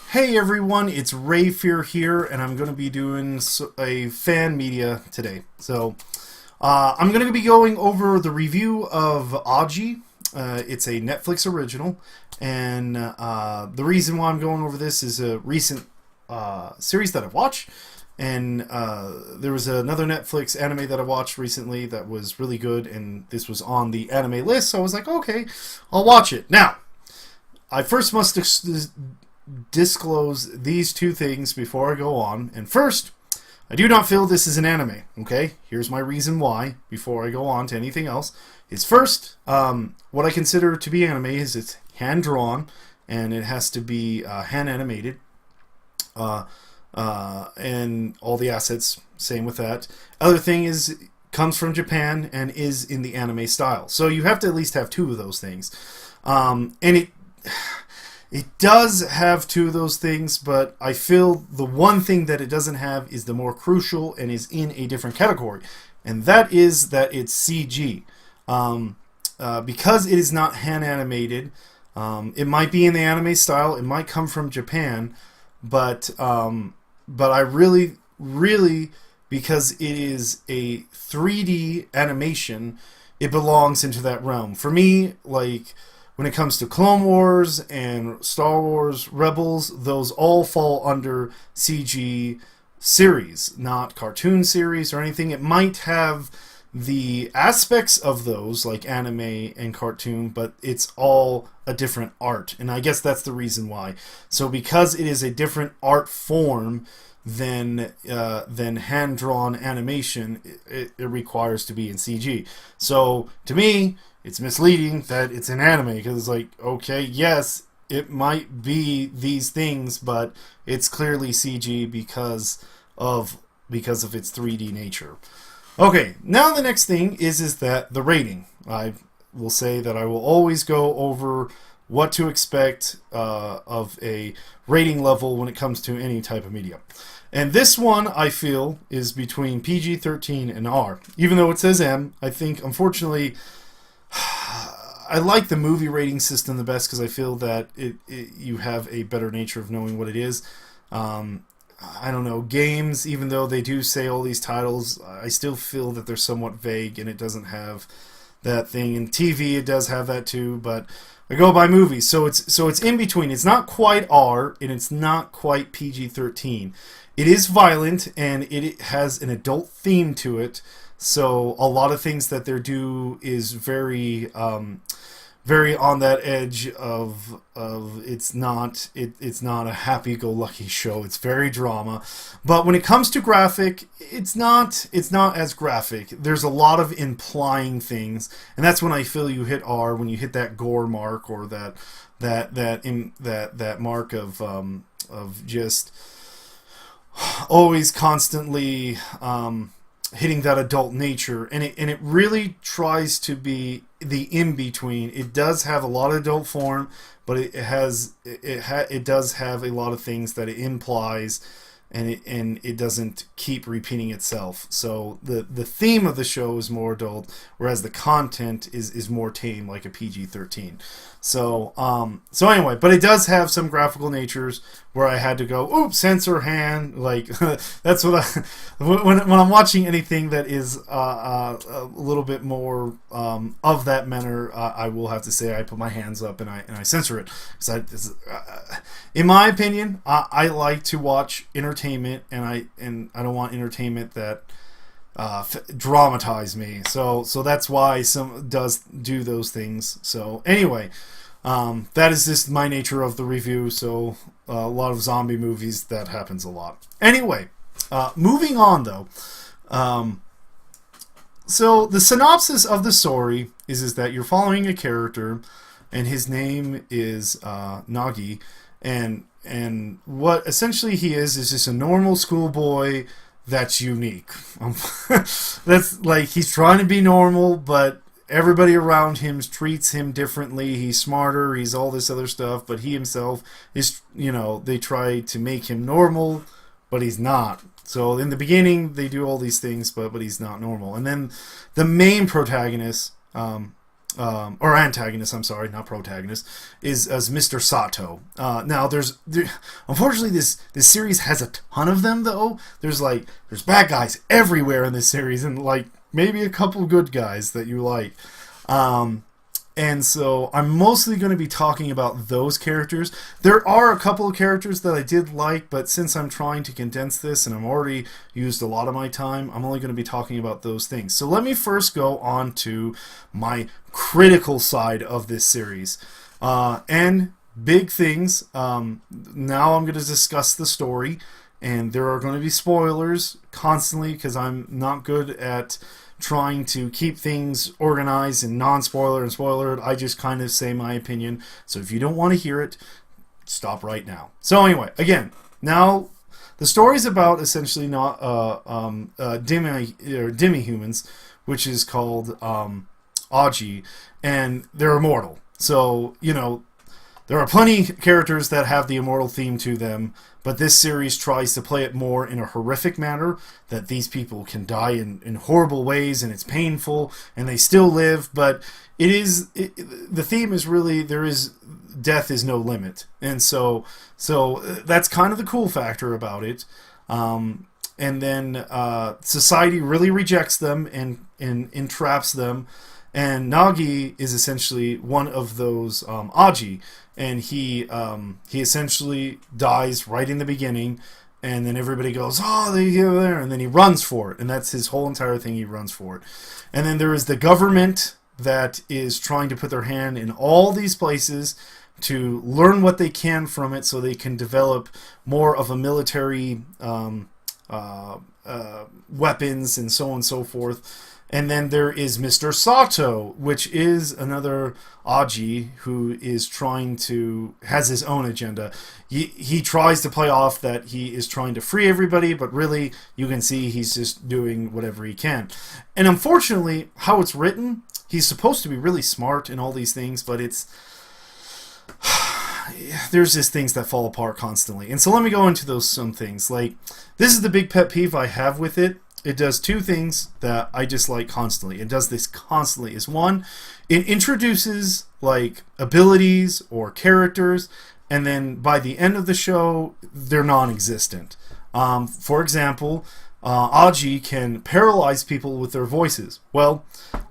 Hey everyone, it's Rayphear here, and I'm going to be doing a fan media today. I'm going to be going over the review of Aji. It's a Netflix original, and the reason why I'm going over this is a recent series that I've watched, and there was another Netflix anime that I watched recently that was really good, and this was on the anime list, so I was like, okay, I'll watch it. Now, I first must disclose these two things before I go on. And first, I do not feel this is an anime. Okay, here's my reason why. Before I go on to anything else, is first, what I consider to be anime is it's hand drawn and it has to be hand animated, and all the assets. Same with that. Other thing is comes from Japan and is in the anime style. So you have to at least have two of those things, and it does have two of those things, but I feel the one thing that it doesn't have is the more crucial and is in a different category, and that is that it's CG. Because it is not hand animated, it might be in the anime style, it might come from Japan, but I really, because it is a 3D animation, it belongs into that realm. For me, like, when it comes to Clone Wars and Star Wars Rebels, those all fall under CG series, not cartoon series or anything. It might have the aspects of those, like anime and cartoon, but it's all a different art. And I guess that's the reason why. So because it is a different art form than hand-drawn animation, it requires to be in CG. So to me, it's misleading that it's an anime, because it's like, okay, yes, it might be these things, but it's clearly CG because of its 3D nature. Okay, now the next thing is that the rating. I will say that I will always go over what to expect of a rating level when it comes to any type of media. And this one, I feel, is between PG-13 and R. Even though it says M, I think, unfortunately, I like the movie rating system the best because I feel that you have a better nature of knowing what it is. I don't know, games, even though they do say all these titles, I still feel that they're somewhat vague and it doesn't have that thing. In TV, it does have that too, but I go by movies, so it's in between. It's not quite R and it's not quite PG-13. It is violent and it has an adult theme to it. So a lot of things that they do is very on that edge of it's not a happy-go-lucky show. It's very drama, but when it comes to graphic, it's not as graphic. There's a lot of implying things, and that's when I feel you hit R, when you hit that gore mark, or that mark of just always constantly hitting that adult nature, and it really tries to be the in between. It does have a lot of adult form, but it does have a lot of things that it implies, and it doesn't keep repeating itself. So the theme of the show is more adult, whereas the content is more tame, like a PG-13. So anyway, but it does have some graphical natures where I had to go, oops, censor hand. Like that's what when I'm watching anything that is a little bit more of that manner, I will have to say I put my hands up and I censor it, because in my opinion, I like to watch entertainment, and I don't want entertainment that dramatize me. So that's why some does do those things. So anyway, that is just my nature of the review. So a lot of zombie movies, that happens a lot. Anyway, moving on though. So the synopsis of the story is that you're following a character, and his name is Nagi, and what essentially he is just a normal schoolboy that's unique. That's like, he's trying to be normal, but everybody around him treats him differently. He's smarter, he's all this other stuff, but he himself is, they try to make him normal, but he's not. So in the beginning, they do all these things, but he's not normal. And then the main protagonist, or antagonist, I'm sorry, not protagonist, is as Mr. Sato. Now, unfortunately, this series has a ton of them, though. There's bad guys everywhere in this series, and like maybe a couple good guys that you like. And so I'm mostly going to be talking about those characters. There are a couple of characters that I did like, but since I'm trying to condense this and I've already used a lot of my time, I'm only going to be talking about those things. So let me first go on to my critical side of this series. And big things. Now I'm going to discuss the story, and there are going to be spoilers constantly because I'm not good at trying to keep things organized and non-spoiler and spoiler. I just kind of say my opinion. So if you don't want to hear it, stop right now. So anyway, again, now the story is about essentially not demi-humans, which is called Ajin, and they're immortal. So, you know, there are plenty of characters that have the immortal theme to them, but this series tries to play it more in a horrific manner, that these people can die in horrible ways, and it's painful, and they still live, but the theme is really, death is no limit. And so that's kind of the cool factor about it. And then society really rejects them and entraps them, and Nagi is essentially one of those Ajin, and he essentially dies right in the beginning, and then everybody goes, oh, they're there, and then he runs for it, and that's his whole entire thing. He runs for it. And then there is the government that is trying to put their hand in all these places to learn what they can from it, so they can develop more of a military weapons and so on and so forth. And then there is Mr. Sato, which is another Ajin who is has his own agenda. He tries to play off that he is trying to free everybody, but really you can see he's just doing whatever he can. And unfortunately, how it's written, he's supposed to be really smart and all these things, but there's just things that fall apart constantly. And so let me go into some things. Like, this is the big pet peeve I have with it. It does two things that I dislike constantly. It does this constantly. Is one, it introduces like abilities or characters, and then by the end of the show, they're non-existent. For example, Ajin can paralyze people with their voices. Well,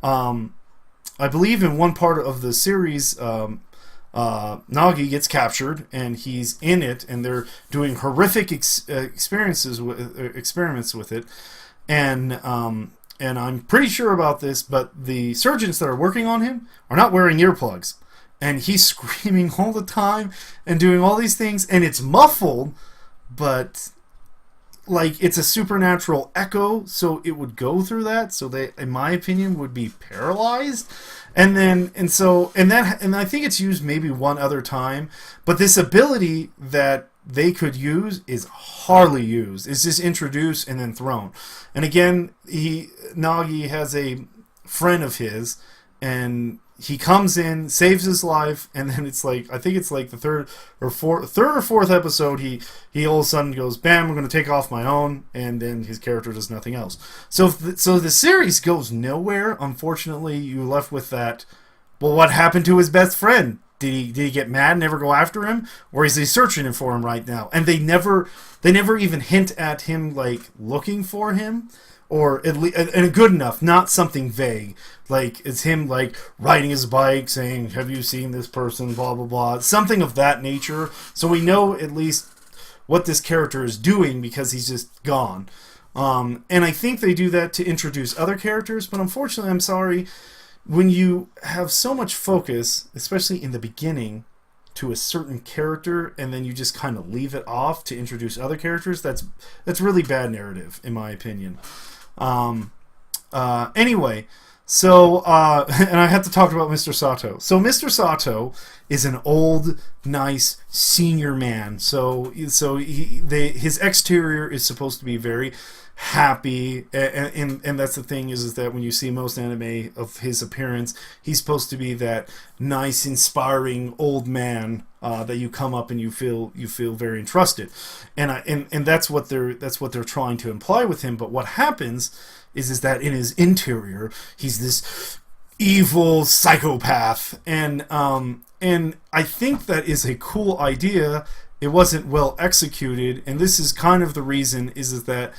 I believe in one part of the series, Nagi gets captured, and he's in it, and they're doing horrific experiments with it. And I'm pretty sure about this, but the surgeons that are working on him are not wearing earplugs. And he's screaming all the time and doing all these things, and it's muffled, but like it's a supernatural echo, so it would go through that, so they, in my opinion, would be paralyzed. And I think it's used maybe one other time, but this ability that they could use is hardly used. It's just introduced and then thrown. And again, Nagi has a friend of his, and he comes in, saves his life, and then it's like, I think it's like the third or fourth episode, he all of a sudden goes, bam, I'm going to take off my own, and then his character does nothing else. So the series goes nowhere. Unfortunately, you're left with that, well, what happened to his best friend? Did he get mad and never go after him, or is he searching for him right now? And they never even hint at him like looking for him, or at least and good enough, not something vague like it's him like riding his bike saying, "Have you seen this person?" Blah blah blah, something of that nature. So we know at least what this character is doing because he's just gone. And I think they do that to introduce other characters, but unfortunately, I'm sorry. When you have so much focus, especially in the beginning, to a certain character, and then you just kind of leave it off to introduce other characters, that's really bad narrative, in my opinion. Anyway, so and I have to talk about Mr. Sato. So Mr. Sato is an old, nice senior man. So his exterior is supposed to be very happy, and that's the thing is that when you see most anime of his appearance, he's supposed to be that nice, inspiring old man that you come up and you feel very entrusted, and that's what they're trying to imply with him. But what happens is that in his interior, he's this evil psychopath, and I think that is a cool idea. It wasn't well executed, and this is kind of the reason is that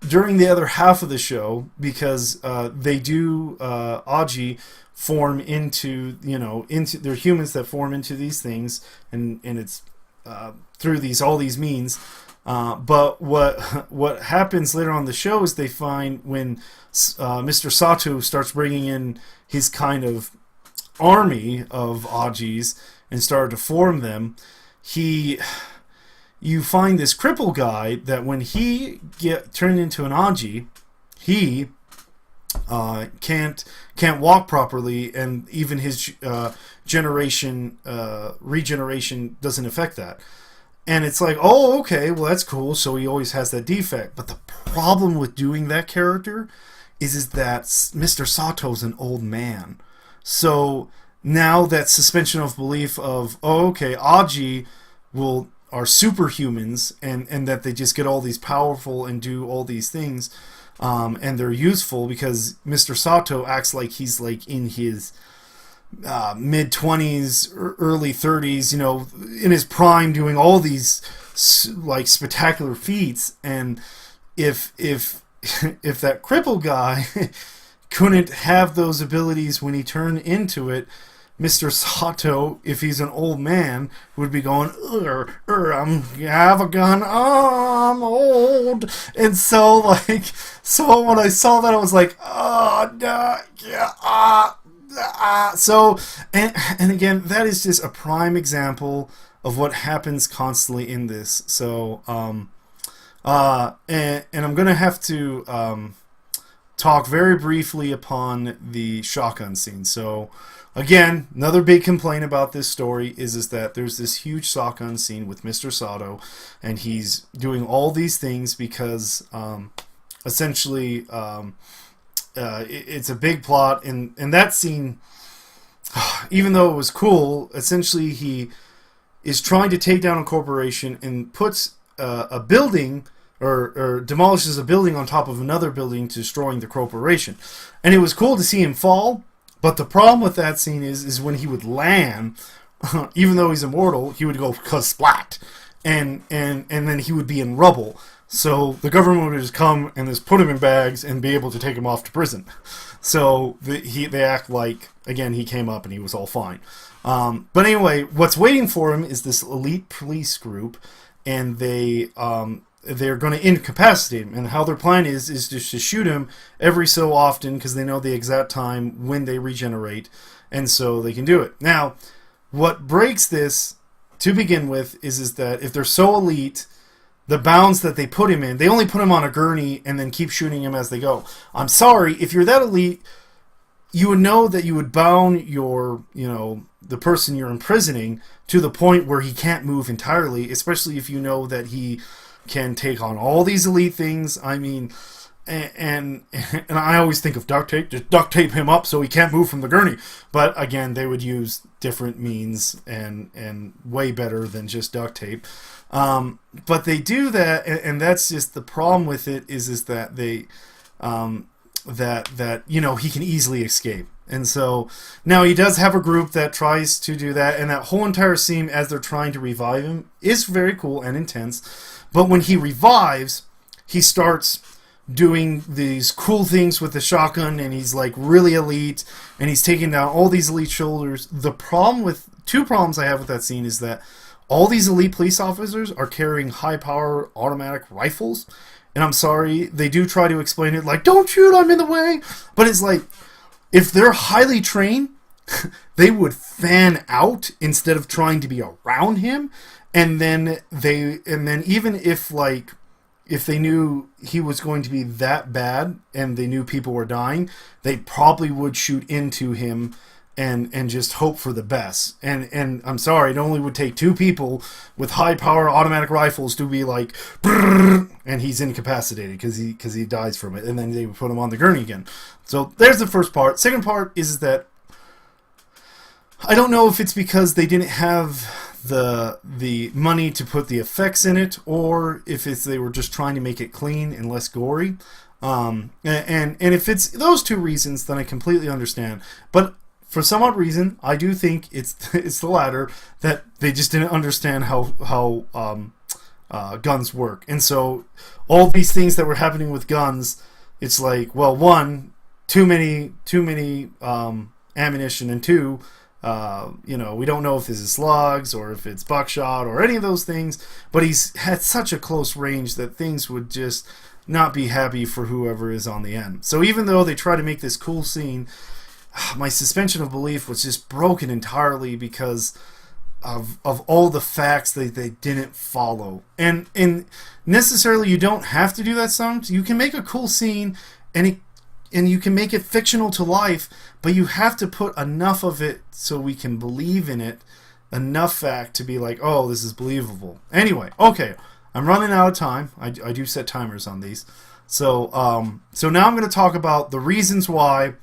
during the other half of the show, because they do Aji form into into they're humans that form into these things, and it's through all these means. But what happens later on the show is they find when Mr. Sato starts bringing in his kind of army of Ajis and started to form them, you find this cripple guy that when he turned into an Aji, he can't walk properly, and even his regeneration doesn't affect that. And it's like, oh, okay, well, that's cool. So he always has that defect. But the problem with doing that character is that Mr. Sato's an old man. So now that suspension of belief of, oh, okay, Aji are superhumans, and that they just get all these powerful and do all these things, and they're useful because Mr. Sato acts like he's like in his mid-20s, early 30s, in his prime, doing all these like spectacular feats. And if that cripple guy couldn't have those abilities when he turned into it, Mr. Sato, if he's an old man, would be going, I have a gun, I'm old. And so when I saw that, I was like, so, and again, that is just a prime example of what happens constantly in this. So, and I'm going to have to talk very briefly upon the shotgun scene. So, again, another big complaint about this story is that there's this huge shotgun scene with Mr. Sato, and he's doing all these things because essentially it's a big plot, and that scene, even though it was cool, essentially he is trying to take down a corporation and puts a building or demolishes a building on top of another building, destroying the corporation. And it was cool to see him fall, but the problem with that scene is when he would land, even though he's immortal, he would go splat, and then he would be in rubble. So the government would just come and just put him in bags and be able to take him off to prison. So they act like, again, he came up and he was all fine. But anyway, what's waiting for him is this elite police group, and they're going to incapacitate him. And how their plan is just to shoot him every so often, because they know the exact time when they regenerate, and so they can do it. Now, what breaks this to begin with is that if they're so elite, the bounds that they put him in, they only put him on a gurney and then keep shooting him as they go. I'm sorry, if you're that elite, you would know that you would bound the person you're imprisoning to the point where he can't move entirely, especially if you know that he can take on all these elite things. I mean, and I always think of duct tape. Just duct tape him up so he can't move from the gurney. But again, they would use different means and way better than just duct tape. But they do that, and that's just the problem with it is that they that he can easily escape. And so now he does have a group that tries to do that, and that whole entire scene as they're trying to revive him is very cool and intense. But when he revives, he starts doing these cool things with the shotgun, and he's like really elite, and he's taking down all these elite shoulders. The problem with two problems I have with that scene is that all these elite police officers are carrying high-power automatic rifles, and I'm sorry, they do try to explain it like, don't shoot, I'm in the way, but it's like, if they're highly trained, they would fan out instead of trying to be around him, and then even if they knew he was going to be that bad and they knew people were dying, they probably would shoot into him and just hope for the best. And I'm sorry, it only would take two people with high power automatic rifles to be like, brrr, and he's incapacitated because he dies from it, and then they would put him on the gurney again. So there's the first part. Second part is that I don't know if it's because they didn't have the money to put the effects in it, or if they were just trying to make it clean and less gory. And if it's those two reasons, then I completely understand. But for some odd reason, I do think it's the latter, that they just didn't understand how guns work. And so all these things that were happening with guns, it's like, well, one, too many ammunition, and two, we don't know if this is slugs or if it's buckshot or any of those things. But he's had such a close range that things would just not be happy for whoever is on the end. So even though they try to make this cool scene, my suspension of belief was just broken entirely because of all the facts that they didn't follow. And necessarily you don't have to do that sometimes. You can make a cool scene and you can make it fictional to life, but you have to put enough of it so we can believe in it, enough fact to be like, oh, this is believable. Anyway, okay, I'm running out of time. I do set timers on these. So now I'm going to talk about the reasons why,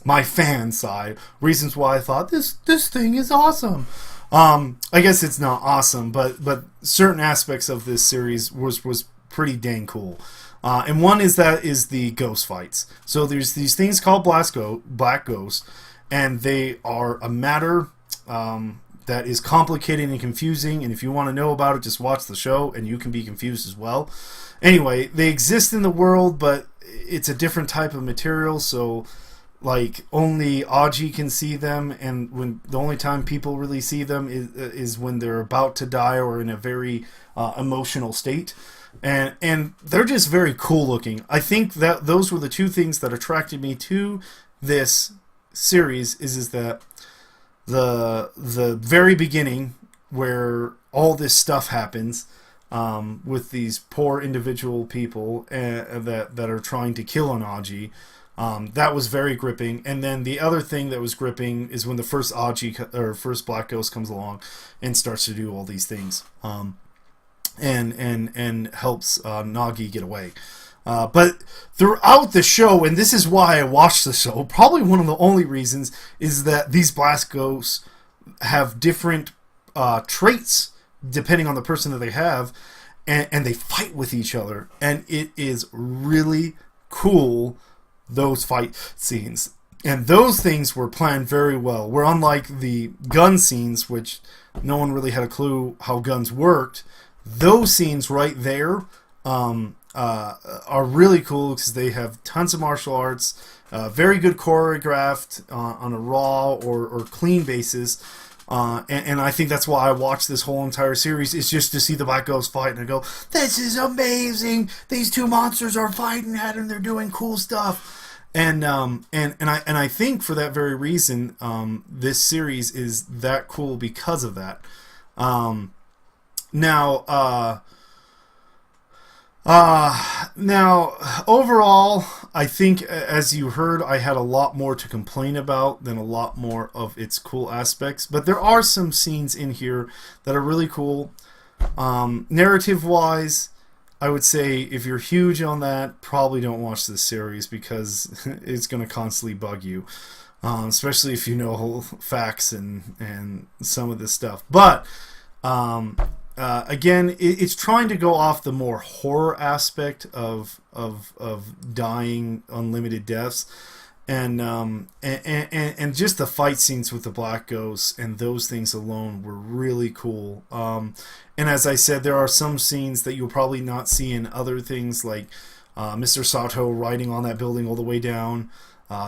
my fan side, reasons why I thought this thing is awesome. I guess it's not awesome, but certain aspects of this series was pretty dang cool. And one is the ghost fights. So there's these things called black ghosts, and they are a matter that is complicated and confusing. And if you want to know about it, just watch the show, and you can be confused as well. Anyway, they exist in the world, but it's a different type of material. So, like, only Ajin can see them, and when the only time people really see them is when they're about to die or in a very emotional state. And they're just very cool looking. I think that those were the two things that attracted me to this series. Is that the very beginning where all this stuff happens with these poor individual people that are trying to kill an Ajin. That was very gripping. And then the other thing that was gripping is when the first Ajin or first Black Ghost comes along and starts to do all these things. And helps Nagi get away. But throughout the show, and this is why I watched the show, probably one of the only reasons, is that these Blast Ghosts have different traits depending on the person that they have, and they fight with each other. And it is really cool, those fight scenes. And those things were planned very well. Where unlike the gun scenes, which no one really had a clue how guns worked, those scenes right there are really cool because they have tons of martial arts, very good choreographed on a raw or clean basis. And I think that's why I watched this whole entire series, is just to see the Black Ghost fight and I go, this is amazing! These two monsters are fighting at him, they're doing cool stuff. And I think for that very reason, this series is that cool because of that. Now, overall, I think, as you heard, I had a lot more to complain about than a lot more of its cool aspects. But there are some scenes in here that are really cool. Narrative-wise, I would say if you're huge on that, probably don't watch this series because it's going to constantly bug you. Especially if you know facts and some of this stuff. But again, it's trying to go off the more horror aspect of dying unlimited deaths, and just the fight scenes with the Black Ghosts and those things alone were really cool. And as I said, there are some scenes that you'll probably not see in other things, like Mr. Sato riding on that building all the way down.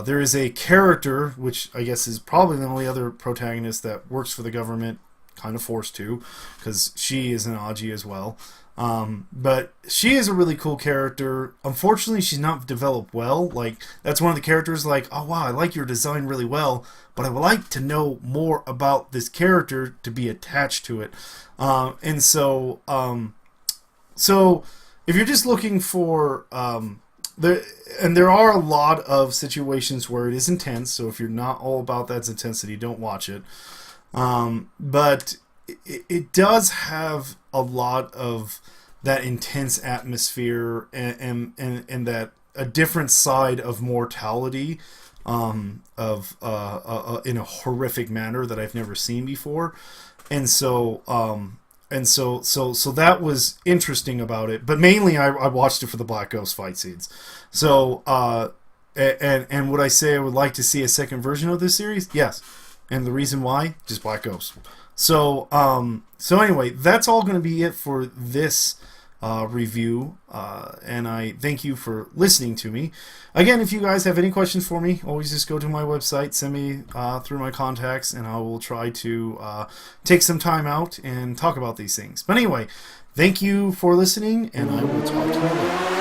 There is a character, which I guess is probably the only other protagonist that works for the government, kind of forced to, because she is an Ajin as well. But she is a really cool character. Unfortunately, she's not developed well. Like, that's one of the characters, like, oh wow, I like your design really well, but I would like to know more about this character to be attached to it. And so if you're just looking for there are a lot of situations where it is intense, so if you're not all about that intensity, don't watch it. But it does have a lot of that intense atmosphere and that a different side of mortality in a horrific manner that I've never seen before. And so and so that was interesting about it. But mainly, I watched it for the Black Ghost fight scenes. So, and would I say I would like to see a second version of this series? Yes. And the reason why, just Black Ghost. So, so anyway, that's all going to be it for this review, and I thank you for listening to me. Again, if you guys have any questions for me, always just go to my website, send me through my contacts, and I will try to take some time out and talk about these things. But anyway, thank you for listening, and I will talk to you later.